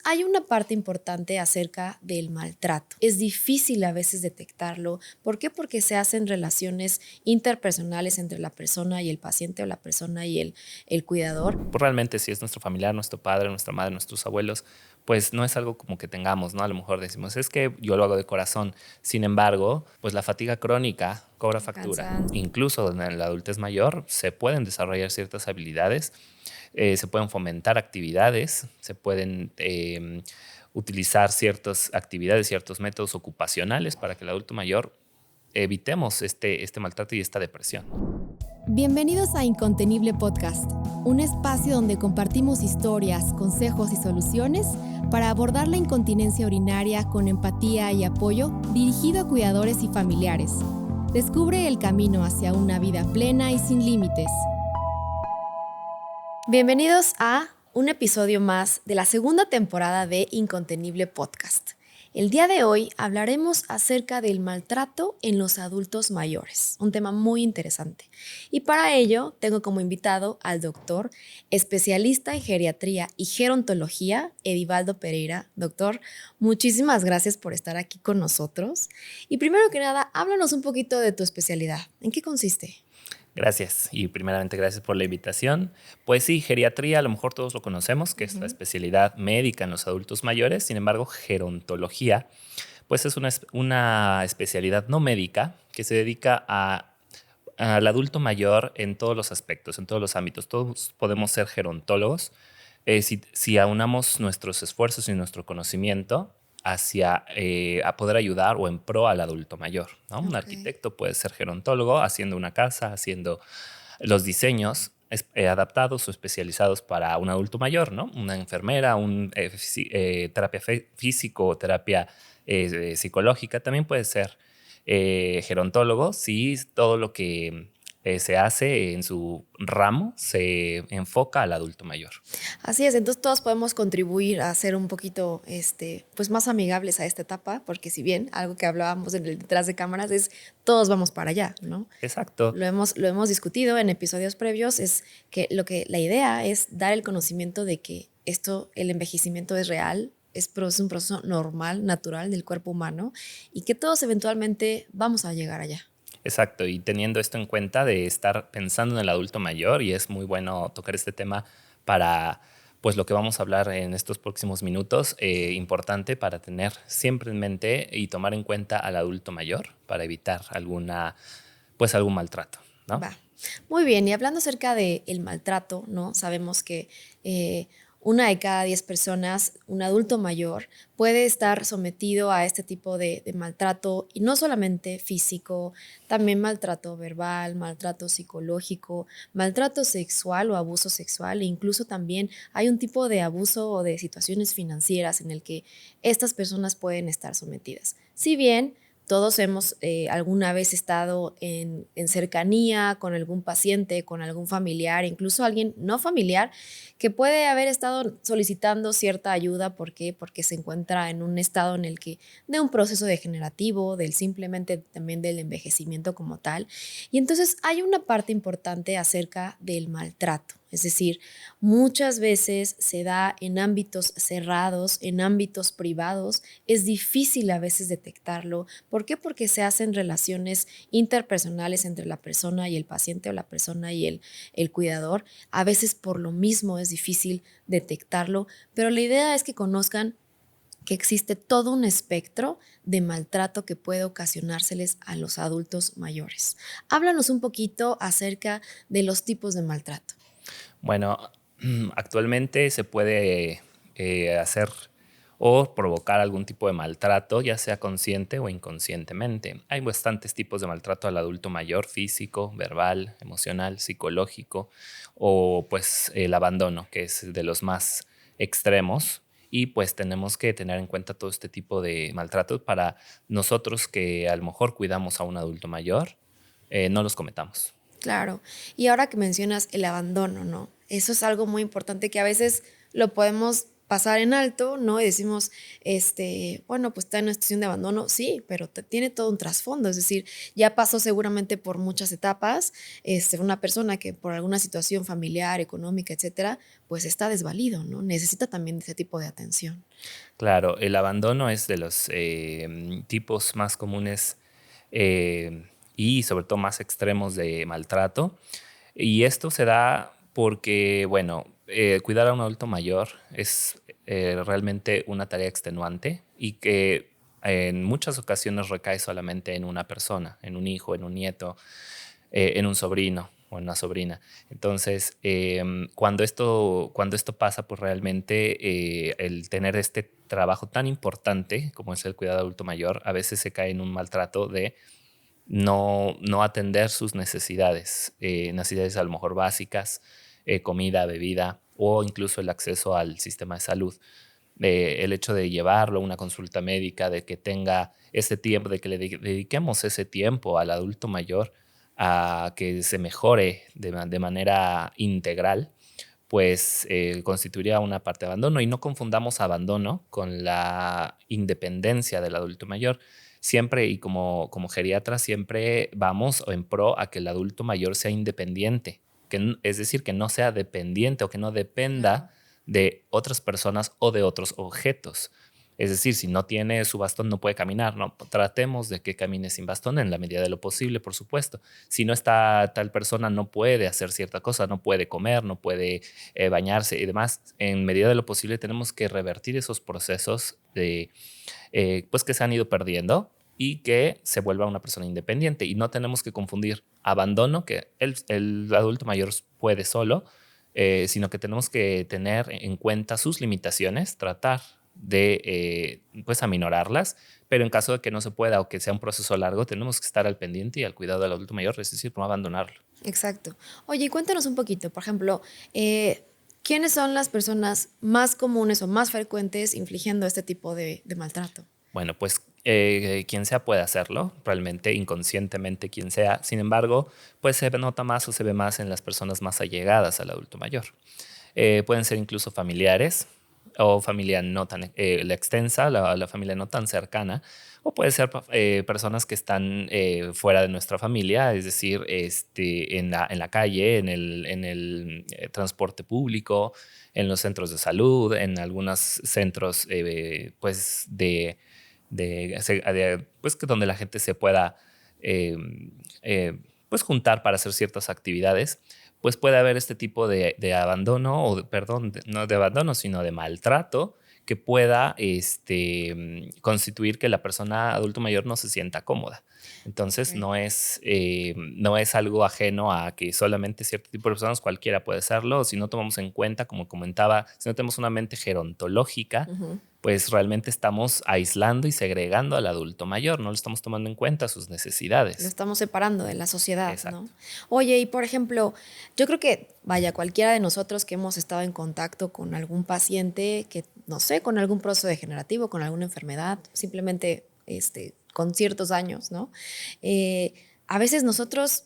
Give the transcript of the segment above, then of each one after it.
hay una parte importante acerca del maltrato. Es difícil a veces detectarlo. ¿Por qué? Porque se hacen relaciones interpersonales entre la persona y el paciente o la persona y el cuidador. Pues realmente si es nuestro familiar, nuestro padre, nuestra madre, nuestros abuelos, pues no es algo como que tengamos, ¿no? A lo mejor decimos, es que yo lo hago de corazón. Sin embargo, pues la fatiga crónica cobra El factura. cansancio. Incluso en la adultez mayor se pueden desarrollar ciertas habilidades, se pueden fomentar actividades, se pueden utilizar ciertas actividades, ciertos métodos ocupacionales para que el adulto mayor evitemos este maltrato y esta depresión. Bienvenidos a Incontenible Podcast, un espacio donde compartimos historias, consejos y soluciones para abordar la incontinencia urinaria con empatía y apoyo dirigido a cuidadores y familiares. Descubre el camino hacia una vida plena y sin límites. Bienvenidos a un episodio más de la segunda temporada de Incontenible Podcast. El día de hoy hablaremos acerca del maltrato en los adultos mayores, un tema muy interesante. Y para ello tengo como invitado al doctor, especialista en geriatría y gerontología, Edivaldo Pereira. Doctor, muchísimas gracias por estar aquí con nosotros. Y primero que nada, háblanos un poquito de tu especialidad. ¿En qué consiste? Gracias y primeramente gracias por la invitación. Pues sí, geriatría a lo mejor todos lo conocemos, que es la especialidad médica en los adultos mayores. Sin embargo, gerontología pues es una especialidad no médica que se dedica al adulto mayor en todos los aspectos, en todos los ámbitos. Todos podemos ser gerontólogos si aunamos nuestros esfuerzos y nuestro conocimiento hacia a poder ayudar o en pro al adulto mayor, ¿no? Un Ok. arquitecto puede ser gerontólogo haciendo una casa, haciendo los diseños adaptados o especializados para un adulto mayor, ¿no? Una enfermera, terapia físico, terapia psicológica, también puede ser gerontólogo si todo lo que se hace en su ramo se enfoca al adulto mayor. Así es, entonces todos podemos contribuir a ser un poquito pues más amigables a esta etapa, porque si bien algo que hablábamos en el detrás de cámaras es todos vamos para allá, ¿no? Exacto. Lo hemos discutido en episodios previos, es que la idea es dar el conocimiento de que el envejecimiento es real, es un proceso normal, natural del cuerpo humano y que todos eventualmente vamos a llegar allá. Exacto, y teniendo esto en cuenta de estar pensando en el adulto mayor, y es muy bueno tocar este tema para pues lo que vamos a hablar en estos próximos minutos, importante para tener siempre en mente y tomar en cuenta al adulto mayor para evitar algún maltrato, ¿no? Va. Muy bien, y hablando acerca del maltrato, ¿no? Sabemos que una de cada 10 personas, un adulto mayor, puede estar sometido a este tipo de maltrato, y no solamente físico, también maltrato verbal, maltrato psicológico, maltrato sexual o abuso sexual, e incluso también hay un tipo de abuso o de situaciones financieras en el que estas personas pueden estar sometidas. Si bien todos hemos alguna vez estado en cercanía con algún paciente, con algún familiar, incluso alguien no familiar, que puede haber estado solicitando cierta ayuda. ¿Por qué? Porque se encuentra en un estado en el que, de un proceso degenerativo, del simplemente también del envejecimiento como tal. Y entonces hay una parte importante acerca del maltrato. Es decir, muchas veces se da en ámbitos cerrados, en ámbitos privados. Es difícil a veces detectarlo. ¿Por qué? Porque se hacen relaciones interpersonales entre la persona y el paciente o la persona y el cuidador. A veces por lo mismo es difícil detectarlo, pero la idea es que conozcan que existe todo un espectro de maltrato que puede ocasionárseles a los adultos mayores. Háblanos un poquito acerca de los tipos de maltrato. Bueno, actualmente se puede hacer o provocar algún tipo de maltrato, ya sea consciente o inconscientemente. Hay bastantes tipos de maltrato al adulto mayor: físico, verbal, emocional, psicológico, o pues el abandono, que es de los más extremos. Y pues tenemos que tener en cuenta todo este tipo de maltratos para nosotros que a lo mejor cuidamos a un adulto mayor, no los cometamos. Claro. Y ahora que mencionas el abandono, ¿no? Eso es algo muy importante que a veces lo podemos pasar en alto, ¿no? Y decimos, bueno, pues está en una situación de abandono, sí, pero tiene todo un trasfondo, es decir, ya pasó seguramente por muchas etapas, una persona que por alguna situación familiar, económica, etcétera, pues está desvalido, ¿no? Necesita también ese tipo de atención. Claro, el abandono es de los tipos más comunes eh, y sobre todo más extremos de maltrato. Y esto se da porque, bueno, cuidar a un adulto mayor es realmente una tarea extenuante y que en muchas ocasiones recae solamente en una persona, en un hijo, en un nieto, en un sobrino o en una sobrina. Entonces, cuando esto pasa, pues realmente el tener este trabajo tan importante como es el cuidado adulto mayor, a veces se cae en un maltrato de no atender sus necesidades, necesidades a lo mejor básicas, comida, bebida o incluso el acceso al sistema de salud. El hecho de llevarlo a una consulta médica, de que tenga ese tiempo, de que le dediquemos ese tiempo al adulto mayor a que se mejore de manera integral, pues constituiría una parte de abandono. Y no confundamos abandono con la independencia del adulto mayor. Siempre, y como geriatra, siempre vamos en pro a que el adulto mayor sea independiente, es decir, que no sea dependiente o que no Claro. dependa de otras personas o de otros objetos. Es decir, si no tiene su bastón no puede caminar, ¿no? Tratemos de que camine sin bastón en la medida de lo posible, por supuesto. Si no está tal persona no puede hacer cierta cosa, no puede comer, no puede bañarse y demás. En medida de lo posible tenemos que revertir esos procesos pues que se han ido perdiendo y que se vuelva una persona independiente. Y no tenemos que confundir abandono, que el adulto mayor puede solo, sino que tenemos que tener en cuenta sus limitaciones, tratar de pues aminorarlas, pero en caso de que no se pueda o que sea un proceso largo, tenemos que estar al pendiente y al cuidado del adulto mayor, es decir, no abandonarlo. Exacto. Oye, y cuéntanos un poquito, por ejemplo, ¿quiénes son las personas más comunes o más frecuentes infligiendo este tipo de maltrato? Bueno, pues quien sea puede hacerlo, realmente inconscientemente quien sea. Sin embargo, pues se nota más o se ve más en las personas más allegadas al adulto mayor. Pueden ser incluso familiares o familia no tan la extensa, la familia no tan cercana, o puede ser personas que están fuera de nuestra familia, es decir, en la calle, en el transporte público, en los centros de salud, en algunos centros pues pues que donde la gente se pueda eh, pues juntar para hacer ciertas actividades, pues puede haber este tipo de abandono, perdón, no de abandono, sino de maltrato que pueda constituir que la persona adulto mayor no se sienta cómoda. Entonces Ok. no es algo ajeno a que solamente cierto tipo de personas, cualquiera puede hacerlo, si no tomamos en cuenta, como comentaba, si no tenemos una mente gerontológica, Ujú. pues realmente estamos aislando y segregando al adulto mayor, no lo estamos tomando en cuenta sus Lo necesidades. estamos separando de la sociedad, ¿no? Exacto. Oye, y por ejemplo, yo creo que, vaya, cualquiera de nosotros que hemos estado en contacto con algún paciente que, no sé, con algún proceso degenerativo, con alguna enfermedad, simplemente con ciertos años, ¿no? Eh, a veces nosotros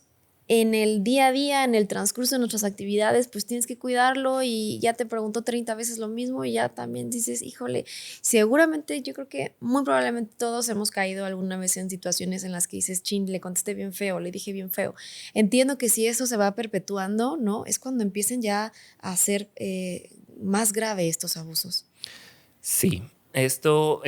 en el día a día, en el transcurso de nuestras actividades, pues tienes que cuidarlo y ya te preguntó 30 veces lo mismo y ya también dices, híjole, seguramente yo creo que muy probablemente todos hemos caído alguna vez en situaciones en las que dices, chin, le contesté bien feo, le dije bien feo. Entiendo que si eso se va perpetuando, ¿no? Es cuando empiecen ya a ser más grave estos abusos. Sí, esto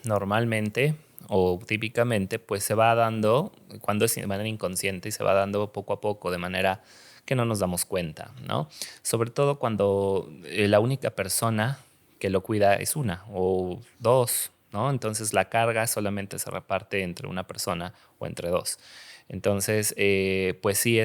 normalmente o típicamente pues se va dando cuando es de manera inconsciente y se va dando poco a poco de manera que no nos damos cuenta, ¿no? Sobre todo cuando la única persona que lo cuida es una o dos, ¿no? Entonces la carga solamente se reparte entre una persona o entre dos. Entonces, pues sí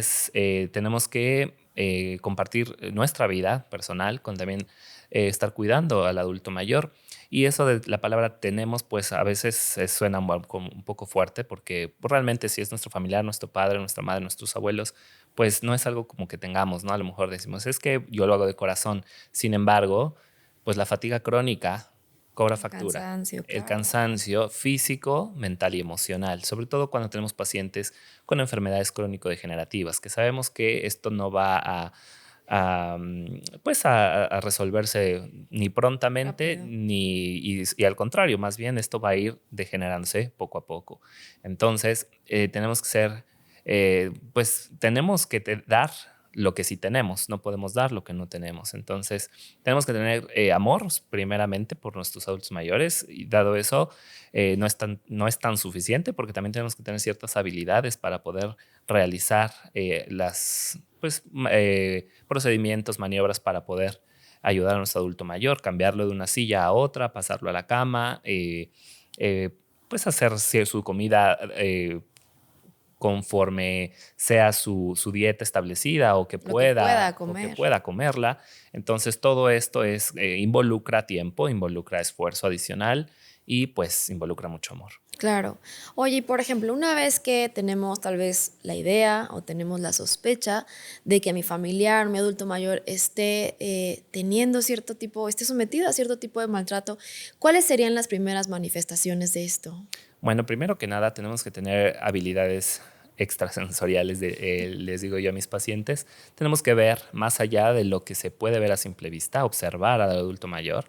tenemos que compartir nuestra vida personal con también estar cuidando al adulto mayor. Y eso de la palabra tenemos, pues a veces suena como un poco fuerte porque pues, realmente si es nuestro familiar, nuestro padre, nuestra madre, nuestros abuelos, pues no es algo como que tengamos, ¿no? A lo mejor decimos, es que yo lo hago de corazón. Sin embargo, pues la fatiga crónica cobra El factura. cansancio, El claro. cansancio físico, mental y emocional, sobre todo cuando tenemos pacientes con enfermedades crónico-degenerativas, que sabemos que esto no va pues a resolverse ni prontamente Rápido. y al contrario, más bien esto va a ir degenerándose poco a poco. Entonces, tenemos que ser, pues tenemos que dar lo que sí tenemos, no podemos dar lo que no tenemos. Entonces, tenemos que tener amor primeramente por nuestros adultos mayores y dado eso, no es tan suficiente porque también tenemos que tener ciertas habilidades para poder realizar las pues, procedimientos, maniobras para poder ayudar a nuestro adulto mayor, cambiarlo de una silla a otra, pasarlo a la cama, eh, pues hacer su comida conforme sea su dieta establecida Lo que pueda o que comer. pueda comerla. Entonces todo esto involucra tiempo, involucra esfuerzo adicional y pues involucra mucho amor. Claro. Oye, y por ejemplo, una vez que tenemos tal vez la idea o tenemos la sospecha de que mi familiar, mi adulto mayor esté teniendo cierto tipo, esté sometido a cierto tipo de maltrato, ¿cuáles serían las primeras manifestaciones de esto? Bueno, primero que nada tenemos que tener habilidades extrasensoriales, les digo yo a mis pacientes. Tenemos que ver más allá de lo que se puede ver a simple vista, observar al adulto mayor.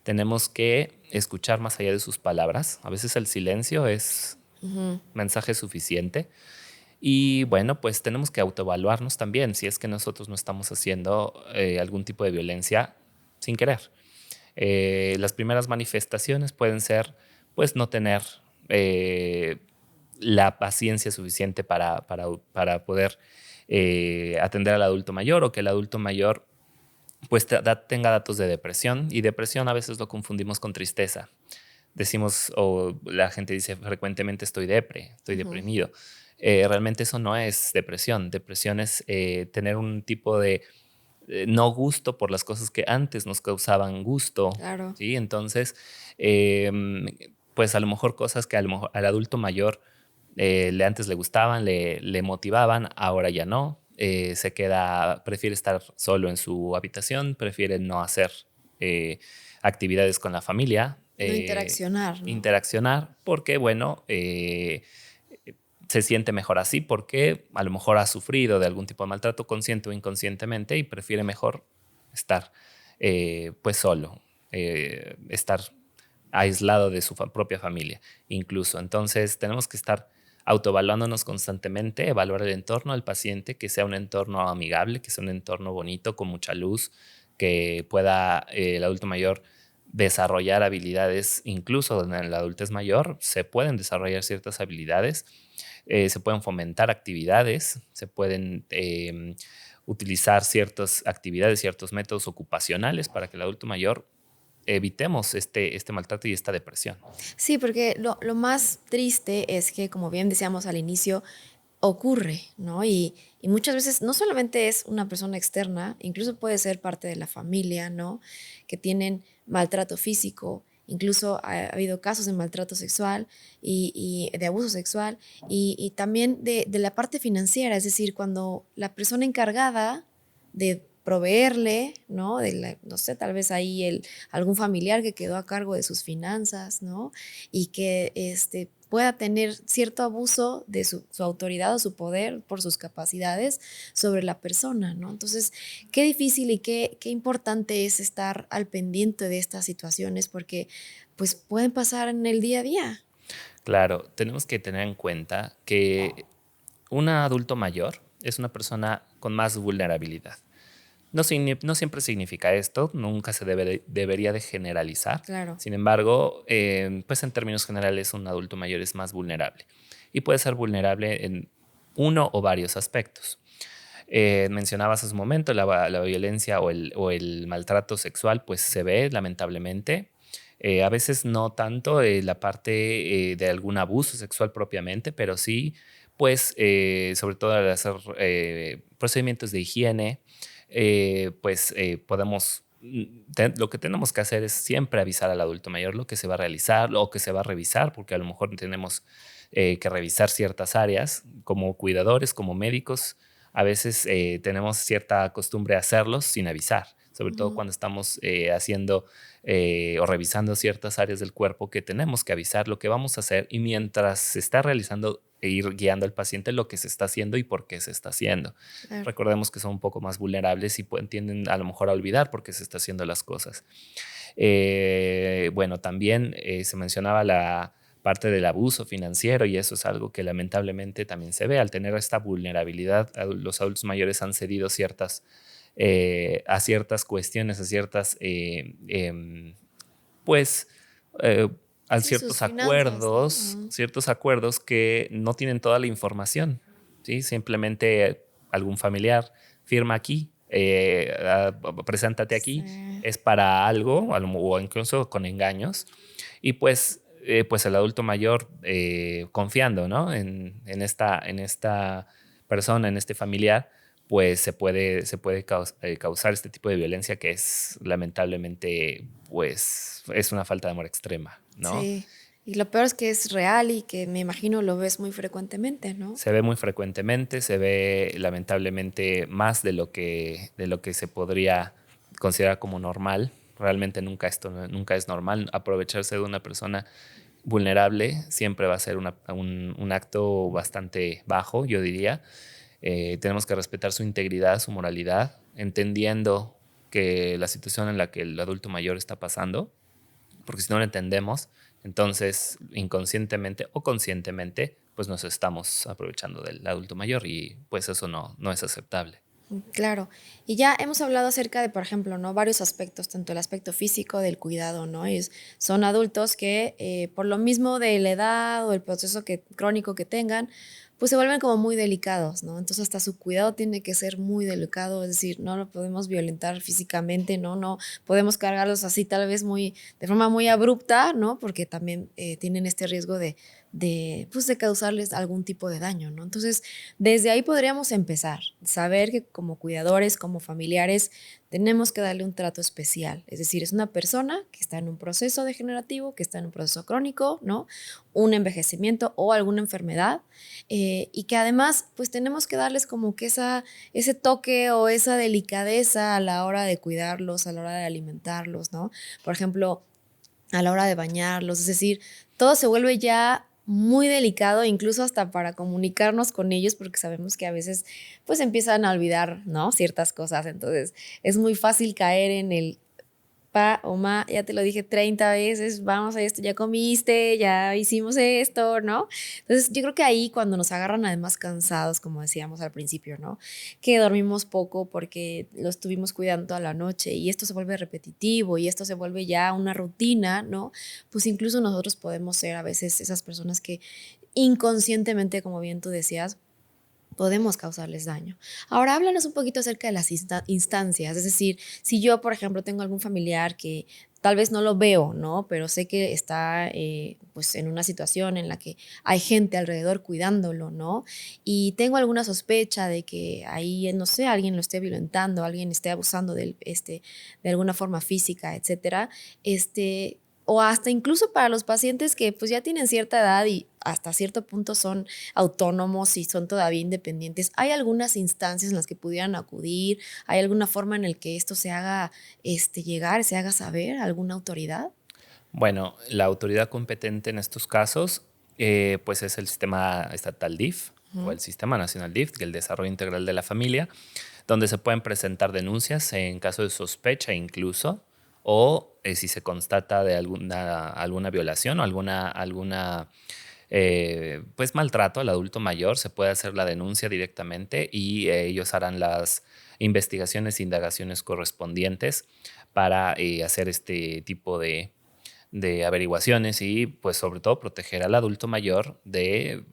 Tenemos que escuchar más allá de sus palabras. A veces el silencio es Ujú. mensaje suficiente. Y bueno, pues tenemos que autoevaluarnos también si es que nosotros no estamos haciendo algún tipo de violencia sin querer. Las primeras manifestaciones pueden ser, pues, no tener eh, la paciencia suficiente para poder atender al adulto mayor o que el adulto mayor pues tenga datos de depresión y depresión a veces lo confundimos con tristeza. Decimos o la gente dice frecuentemente estoy Ujú. deprimido. Realmente eso no es depresión. Depresión es tener un tipo de no gusto por las cosas que antes nos causaban gusto, Claro. ¿sí? Entonces, em, pues a lo mejor cosas que al adulto mayor antes le gustaban, le motivaban, ahora ya no. Prefiere estar solo en su habitación, prefiere no hacer eh, actividades con la familia, No interaccionar, ¿no? interaccionar, porque, bueno, se siente mejor así porque a lo mejor ha sufrido de algún tipo de maltrato consciente o inconscientemente y prefiere mejor estar pues solo, estar aislado de su propia familia incluso. Entonces tenemos que estar autoevaluándonos constantemente, evaluar el entorno del paciente, que sea un entorno amigable, que sea un entorno bonito, con mucha luz, que pueda el adulto mayor desarrollar habilidades, incluso en la adultez mayor, se pueden desarrollar ciertas habilidades, se pueden fomentar actividades, se pueden utilizar ciertas actividades, ciertos métodos ocupacionales para que el adulto mayor evitemos este maltrato y esta depresión. Sí, porque lo más triste es que, como bien decíamos al inicio, ocurre, ¿no? Y muchas veces no solamente es una persona externa, incluso puede ser parte de la familia, ¿no? Que tienen maltrato físico, incluso ha habido casos de maltrato sexual y de abuso sexual y también de la parte financiera, es decir, cuando la persona encargada de proveerle, ¿no? No sé, tal vez ahí algún familiar que quedó a cargo de sus finanzas, ¿no? Y que pueda tener cierto abuso de su autoridad o su poder por sus capacidades sobre la persona, ¿no? Entonces, qué difícil y qué importante es estar al pendiente de estas situaciones porque pues pueden pasar en el día a día. Claro, tenemos que tener en cuenta que un adulto mayor es una persona con más vulnerabilidad. No siempre significa esto, nunca debería de generalizar. Claro. Sin embargo, pues en términos generales un adulto mayor es más vulnerable y puede ser vulnerable en uno o varios aspectos. Mencionabas hace un momento la violencia o el maltrato sexual, pues se ve lamentablemente. A veces no tanto la parte de algún abuso sexual propiamente, pero sí, pues sobre todo al hacer procedimientos de higiene, podemos, lo que tenemos que hacer es siempre avisar al adulto mayor lo que se va a realizar o que se va a revisar, porque a lo mejor tenemos que revisar ciertas áreas como cuidadores, como médicos. A veces tenemos cierta costumbre de hacerlos sin avisar, sobre todo Ujú. cuando estamos haciendo o revisando ciertas áreas del cuerpo que tenemos que avisar lo que vamos a hacer y mientras se está realizando ir guiando al paciente lo que se está haciendo y por qué se está haciendo. Claro. Recordemos que son un poco más vulnerables y tienden a lo mejor a olvidar por qué se está haciendo las cosas. Bueno, también se mencionaba la parte del abuso financiero y eso es algo que lamentablemente también se ve. Al tener esta vulnerabilidad, los adultos mayores han cedido a ciertas cuestiones, a ciertas, pues, a Sí, sus finanzas, ¿no? ciertos acuerdos que no tienen toda la información, ¿sí? Simplemente algún familiar firma aquí, preséntate aquí, Sí. es para algo, o incluso con engaños, y pues el adulto mayor confiando, ¿no? en esta persona, en este familiar, pues se puede causar este tipo de violencia que es lamentablemente, pues es una falta de amor extrema, ¿no? Sí. Y lo peor es que es real y que me imagino lo ves muy frecuentemente, ¿no? Se ve muy frecuentemente, se ve lamentablemente más de lo que se podría considerar como normal. Realmente nunca es normal. Aprovecharse de una persona vulnerable siempre va a ser un acto bastante bajo, yo diría. Tenemos que respetar su integridad, su moralidad, entendiendo que la situación en la que el adulto mayor está pasando, porque si no lo entendemos, entonces inconscientemente o conscientemente, pues nos estamos aprovechando del adulto mayor y pues eso no es aceptable. Claro. Y ya hemos hablado acerca de, por ejemplo, ¿no? Varios aspectos, tanto el aspecto físico del cuidado, ¿no? Son adultos que por lo mismo de la edad o el proceso crónico que tengan, pues se vuelven como muy delicados, ¿no? Entonces hasta su cuidado tiene que ser muy delicado, es decir, no lo podemos violentar físicamente, ¿no? No podemos cargarlos así tal vez de forma muy abrupta, ¿no? Porque también tienen este riesgo pues de causarles algún tipo de daño, ¿no? Entonces, desde ahí podríamos empezar, saber que como cuidadores, como familiares, tenemos que darle un trato especial. Es decir, es una persona que está en un proceso degenerativo, que está en un proceso crónico, ¿no? Un envejecimiento o alguna enfermedad, y que además, pues tenemos que darles como que ese toque o esa delicadeza a la hora de cuidarlos, a la hora de alimentarlos, ¿no? Por ejemplo, a la hora de bañarlos, es decir, todo se vuelve ya muy delicado, incluso hasta para comunicarnos con ellos, porque sabemos que a veces pues empiezan a olvidar, ¿no? Ciertas cosas, entonces es muy fácil caer en el pa o ma, ya te lo dije 30 veces, vamos a esto, ya comiste, ya hicimos esto, ¿no? Entonces yo creo que ahí cuando nos agarran además cansados, como decíamos al principio, ¿no? Que dormimos poco porque lo estuvimos cuidando toda la noche y esto se vuelve repetitivo y esto se vuelve ya una rutina, ¿no? Pues incluso nosotros podemos ser a veces esas personas que inconscientemente, como bien tú decías, podemos causarles daño. Ahora háblanos un poquito acerca de las instancias, es decir, si yo, por ejemplo, tengo algún familiar que tal vez no lo veo, ¿no? Pero sé que está pues en una situación en la que hay gente alrededor cuidándolo, ¿no? Y tengo alguna sospecha de que ahí, no sé, alguien lo esté violentando, alguien esté abusando de alguna forma física, etcétera, o hasta incluso para los pacientes que pues ya tienen cierta edad y hasta cierto punto son autónomos y son todavía independientes. ¿Hay algunas instancias en las que pudieran acudir? ¿Hay alguna forma en la que esto se haga llegar, se haga saber a alguna autoridad? Bueno, la autoridad competente en estos casos, pues es el sistema estatal DIF o el Sistema Nacional DIF, que es el Desarrollo Integral de la Familia, donde se pueden presentar denuncias en caso de sospecha incluso, o si se constata de alguna violación o alguna pues maltrato al adulto mayor, se puede hacer la denuncia directamente y ellos harán las investigaciones e indagaciones correspondientes para hacer este tipo de averiguaciones y pues sobre todo proteger al adulto mayor de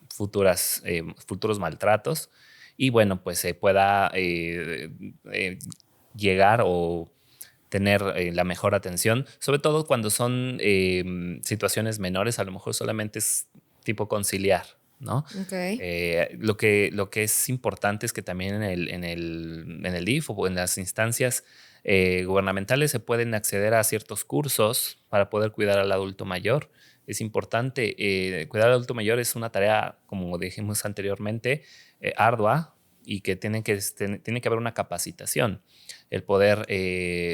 futuros maltratos y bueno, pues se pueda llegar o tener la mejor atención, sobre todo cuando son situaciones menores, a lo mejor solamente es tipo conciliar, ¿no? Ok. Lo que es importante es que también en el DIF o en las instancias gubernamentales se pueden acceder a ciertos cursos para poder cuidar al adulto mayor. Es importante, cuidar al adulto mayor es una tarea, como dijimos anteriormente, ardua y que tiene que haber una capacitación, el poder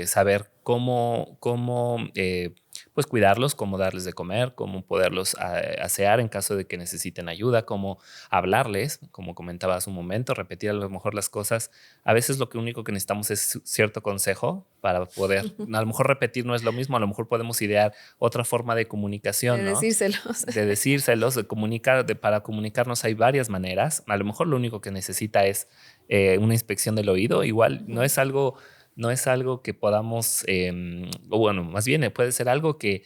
saber cómo pues cuidarlos, cómo darles de comer, cómo poderlos asear en caso de que necesiten ayuda, cómo hablarles, como comentaba hace un momento, repetir a lo mejor las cosas. A veces lo único que necesitamos es cierto consejo para poder, a lo mejor repetir no es lo mismo, a lo mejor podemos idear otra forma de De comunicación, ¿no? decírselos. De decírselos, de comunicar, para comunicarnos hay varias maneras. A lo mejor lo único que necesita es una inspección del oído. Igual no es algo que podamos, o bueno, más bien puede ser algo que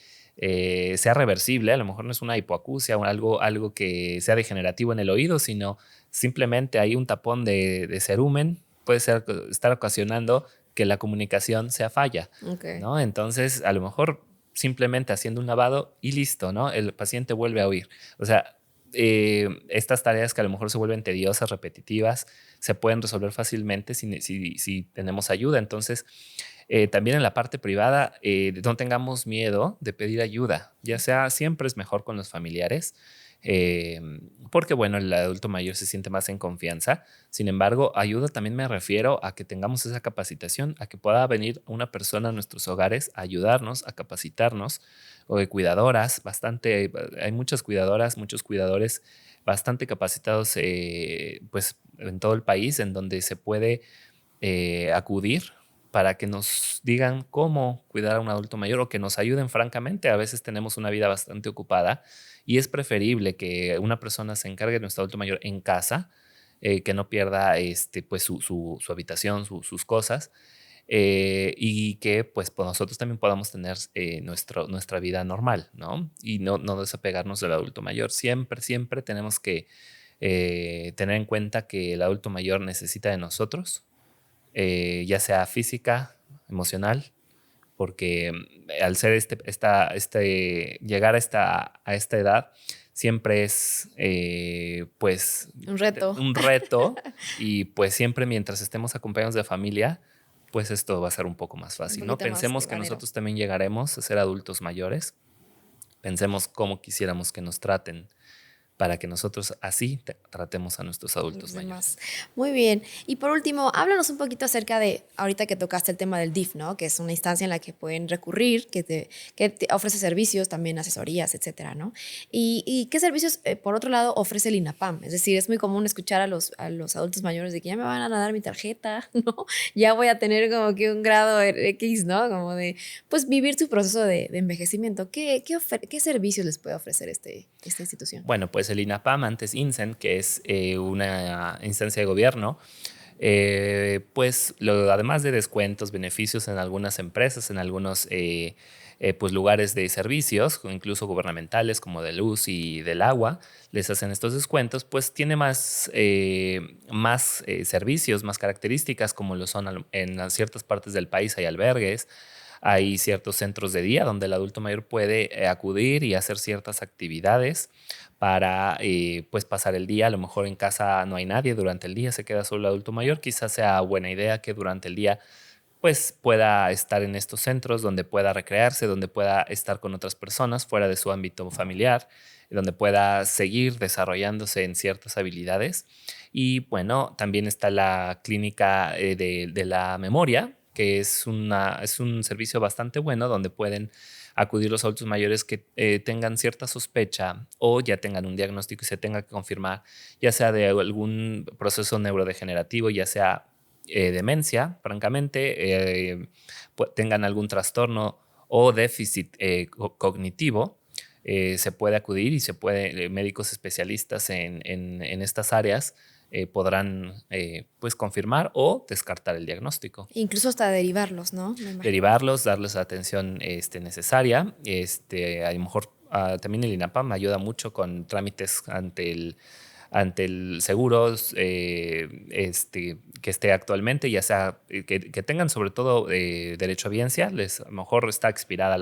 sea reversible. A lo mejor no es una hipoacusia o algo que sea degenerativo en el oído, sino simplemente hay un tapón de cerumen, puede estar ocasionando que la comunicación sea falla, Okay. ¿no? Entonces, a lo mejor simplemente haciendo un lavado y listo, ¿no? El paciente vuelve a oír. O sea, estas tareas que a lo mejor se vuelven tediosas, repetitivas, se pueden resolver fácilmente si tenemos ayuda. Entonces, también en la parte privada, no tengamos miedo de pedir ayuda, ya sea siempre es mejor con los familiares, eh, porque bueno, el adulto mayor se siente más en confianza. Sin embargo, ayuda también me refiero a que tengamos esa capacitación, a que pueda venir una persona a nuestros hogares a ayudarnos, a capacitarnos, o de cuidadoras, hay muchas cuidadoras, muchos cuidadores bastante capacitados pues en todo el país en donde se puede acudir para que nos digan cómo cuidar a un adulto mayor o que nos ayuden francamente. A veces tenemos una vida bastante ocupada y es preferible que una persona se encargue de nuestro adulto mayor en casa, que no pierda pues su habitación, sus cosas, y que pues nosotros también podamos tener nuestra vida normal, ¿no? Y no desapegarnos del adulto mayor. Siempre, siempre tenemos que tener en cuenta que el adulto mayor necesita de nosotros, ya sea física, emocional, porque al ser llegar a esta edad siempre es pues Un reto. un reto, y pues siempre mientras estemos acompañados de familia, pues esto va a ser un poco más Un fácil, ¿no? poquito más Pensemos que llevadero. nosotros también llegaremos a ser adultos mayores, pensemos cómo quisiéramos que nos traten para que nosotros así tratemos a nuestros adultos Los mayores. demás. Muy bien. Y por último, háblanos un poquito acerca de, ahorita que tocaste el tema del DIF, ¿no? Que es una instancia en la que pueden recurrir, que te ofrece servicios, también asesorías, etcétera, ¿no? Y qué servicios, por otro lado, ofrece el INAPAM. Es decir, es muy común escuchar a los adultos mayores de que ya me van a dar mi tarjeta, ¿no? Ya voy a tener como que un grado X, ¿no? Como de, pues, vivir su proceso de envejecimiento. ¿Qué servicios les puede ofrecer esta institución? Bueno, pues el INAPAM, antes INSEN, que es una instancia de gobierno, pues además de descuentos, beneficios en algunas empresas, en algunos pues lugares de servicios, o incluso gubernamentales como de luz y del agua, les hacen estos descuentos, pues tiene más servicios, más características, como lo son en ciertas partes del país hay albergues. Hay ciertos centros de día donde el adulto mayor puede acudir y hacer ciertas actividades para pues pasar el día. A lo mejor en casa no hay nadie durante el día, se queda solo el adulto mayor. Quizás sea buena idea que durante el día pues pueda estar en estos centros donde pueda recrearse, donde pueda estar con otras personas fuera de su ámbito familiar, donde pueda seguir desarrollándose en ciertas habilidades. Y bueno, también está la clínica de la memoria, que es un servicio bastante bueno donde pueden acudir los adultos mayores que tengan cierta sospecha o ya tengan un diagnóstico y se tenga que confirmar, ya sea de algún proceso neurodegenerativo, ya sea demencia, francamente, tengan algún trastorno o déficit cognitivo. Se puede acudir y médicos especialistas en estas áreas podrán pues confirmar o descartar el diagnóstico. Incluso hasta derivarlos, ¿no? Me imagino. Derivarlos, darles la atención necesaria. A lo mejor también el INAPAM ayuda mucho con trámites ante el seguro que esté actualmente, ya sea que tengan sobre todo derecho a biencia. A lo mejor está expirada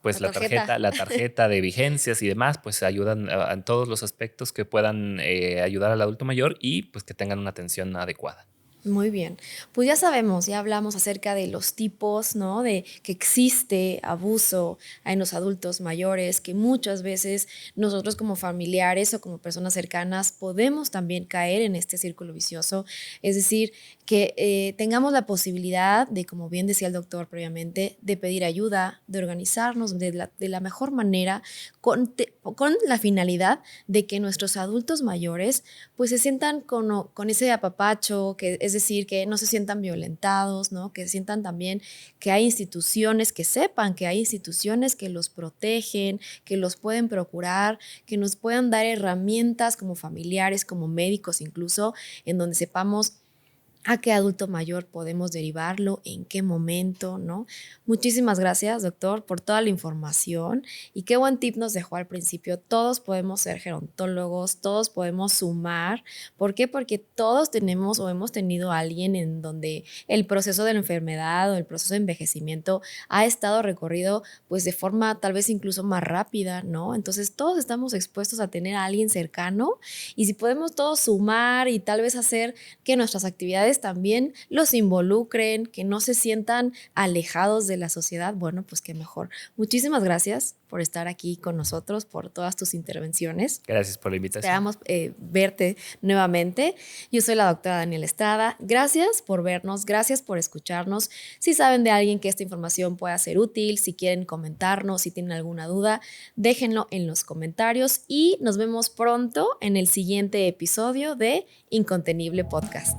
pues La tarjeta. la tarjeta de vigencias y demás, pues ayudan en todos los aspectos que puedan ayudar al adulto mayor y pues que tengan una atención adecuada. Muy bien, pues ya sabemos, ya hablamos acerca de los tipos, ¿no? De que existe abuso en los adultos mayores, que muchas veces nosotros como familiares o como personas cercanas podemos también caer en este círculo vicioso. Es decir, que tengamos la posibilidad de, como bien decía el doctor previamente, de pedir ayuda, de organizarnos de la mejor manera, con la finalidad de que nuestros adultos mayores pues se sientan con ese apapacho, que es decir, que no se sientan violentados, ¿no? Que sientan también que hay instituciones, que sepan que hay instituciones que los protegen, que los pueden procurar, que nos puedan dar herramientas como familiares, como médicos incluso, en donde sepamos a qué adulto mayor podemos derivarlo, en qué momento, ¿no? Muchísimas gracias, doctor, por toda la información y qué buen tip nos dejó al principio. Todos podemos ser gerontólogos, todos podemos sumar. ¿Por qué? Porque todos tenemos o hemos tenido a alguien en donde el proceso de la enfermedad o el proceso de envejecimiento ha estado recorrido pues de forma tal vez incluso más rápida, ¿no? Entonces todos estamos expuestos a tener a alguien cercano y si podemos todos sumar y tal vez hacer que nuestras actividades también los involucren, que no se sientan alejados de la sociedad, bueno, pues qué mejor. Muchísimas gracias por estar aquí con nosotros, por todas tus intervenciones. Gracias por la invitación. Esperamos verte nuevamente. Yo soy la doctora Daniela Estrada. Gracias por vernos, gracias por escucharnos. Si saben de alguien que esta información pueda ser útil, si quieren comentarnos, si tienen alguna duda, déjenlo en los comentarios y nos vemos pronto en el siguiente episodio de Incontenible Podcast.